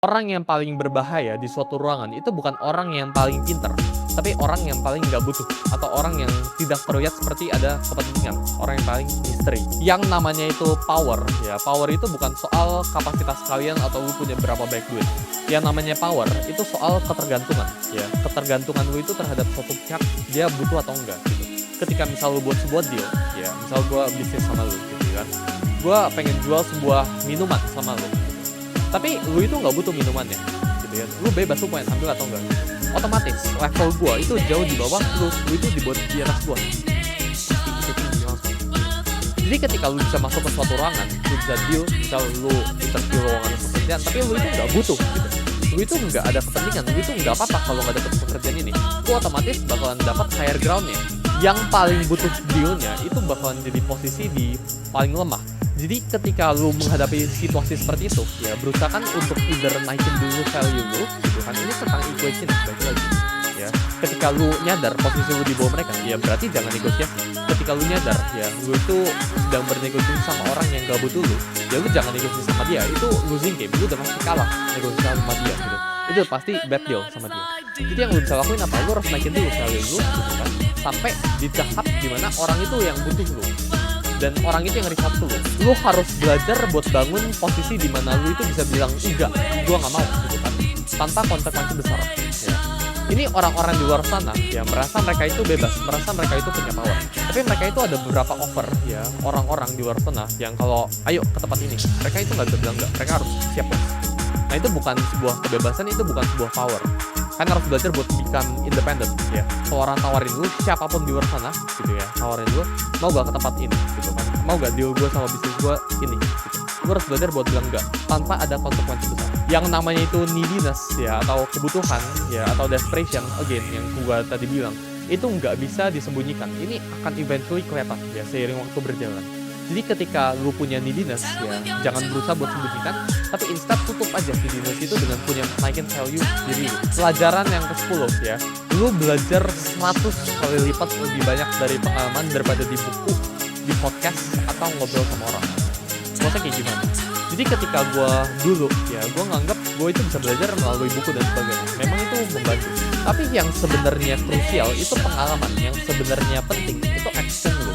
Orang yang paling berbahaya di suatu ruangan itu bukan orang yang paling pinter, tapi orang yang paling nggak butuh, atau orang yang tidak terlihat seperti ada kepentingan, orang yang paling misteri. Yang namanya itu power, ya power itu bukan soal kapasitas kalian atau lu punya berapa banyak duit. Yang namanya power itu soal ketergantungan, ya ketergantungan lu itu terhadap suatu pihak, dia butuh atau enggak gitu. Ketika misal lu buat sebuah deal, ya misal gua bisnis sama lu gitu kan, gua pengen jual sebuah minuman sama lu. Tapi lu itu nggak butuh minumannya, gitu ya. Lu bebas, lu pengen ambil atau enggak. Otomatis level gua itu jauh di bawah lu itu di atas gua. Itu tinggi langsung. Jadi ketika lu bisa masuk ke suatu ruangan, lu bisa deal, misal lu interview lowongan pekerjaan, tapi lu itu nggak butuh, gitu. Lu itu nggak ada kepentingan, lu itu nggak apa-apa kalau nggak dapet pekerjaan ini. Lu otomatis bakalan dapat higher groundnya. Yang paling butuh dealnya itu bakalan jadi posisi di paling lemah. Jadi ketika lu menghadapi situasi seperti itu, ya berusahakan untuk either naikin dulu value lu, gitu kan. Ini tentang equation balik lagi. Ya, ketika lu nyadar posisi lu di bawah mereka, ya berarti jangan negosiasi. Ketika lu nyadar, ya lu itu sedang bernegosiasi sama orang yang gak butuh lu, ya lu jangan negosiasi sama dia. Itu losing game, lu udah pasti kalah negosiasi sama dia gitu. Itu pasti bad deal sama dia. Jadi yang lu bisa lakuin apa? Lu harus naikin dulu value lu, gitu kan. Sampai di tahap dimana orang itu yang butuh lu. Dan orang itu yang reach lu. Lu harus belajar buat bangun posisi di mana lu itu bisa bilang enggak, gua nggak mau gitu kan. Tanpa konsekuensi besar. Ya. Ini orang-orang di luar sana ya merasa mereka itu bebas, merasa mereka itu punya power. Tapi mereka itu ada beberapa offer ya, orang-orang di luar sana yang kalau ayo ke tempat ini, mereka itu nggak bisa bilang enggak, mereka harus siap bos. Nah itu bukan sebuah kebebasan, itu bukan sebuah power. Kan harus belajar buat become independent ya. Kalau orang tawarin lu, siapapun di luar sana gitu ya, tawarin lu, mau gak ke tempat ini gitu kan, mau gak deal gue sama bisnis gue ini gitu. Gue harus belajar buat bilang enggak tanpa ada konsekuensi besar. Yang namanya itu neediness ya, atau kebutuhan ya, atau desperation again yang gue tadi bilang, itu nggak bisa disembunyikan. Ini akan eventually kelihatan ya seiring waktu berjalan. Jadi ketika lu punya neediness ya, jangan berusaha buat sembunyikan, tapi instead tutup aja neediness itu dengan punya naikin value diri lu. Pelajaran yang ke-10 ya, lu belajar 100 kali lipat lebih banyak dari pengalaman daripada di buku, di podcast, atau ngobrol sama orang. Maksudnya kayak gimana? Jadi ketika gue dulu ya, gue nganggap gue itu bisa belajar melalui buku dan sebagainya. Memang itu membantu. Tapi yang sebenarnya krusial itu pengalaman, yang sebenarnya penting itu action lu.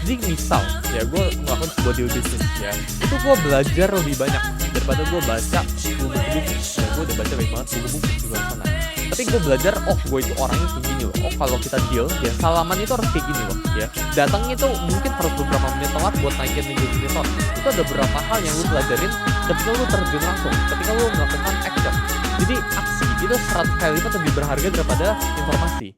Jadi misal ya gue melakukan sebuah deal bisnis ya, itu gue belajar lebih banyak daripada gue baca buku bisnis. Ya, gue udah baca banyak banget buku-buku di luar sana. Tapi gue belajar, oh gue itu orangnya kayak gini loh. Oh kalau kita deal ya salaman itu harus kayak gini loh ya. Datang itu mungkin harus beberapa menit telat buat naikin negosiasi tone. Itu ada beberapa hal yang lu pelajarin ketika lu terjun langsung, ketika lu melakukan action. Jadi aksi itu 100 kali lipat lebih berharga daripada informasi.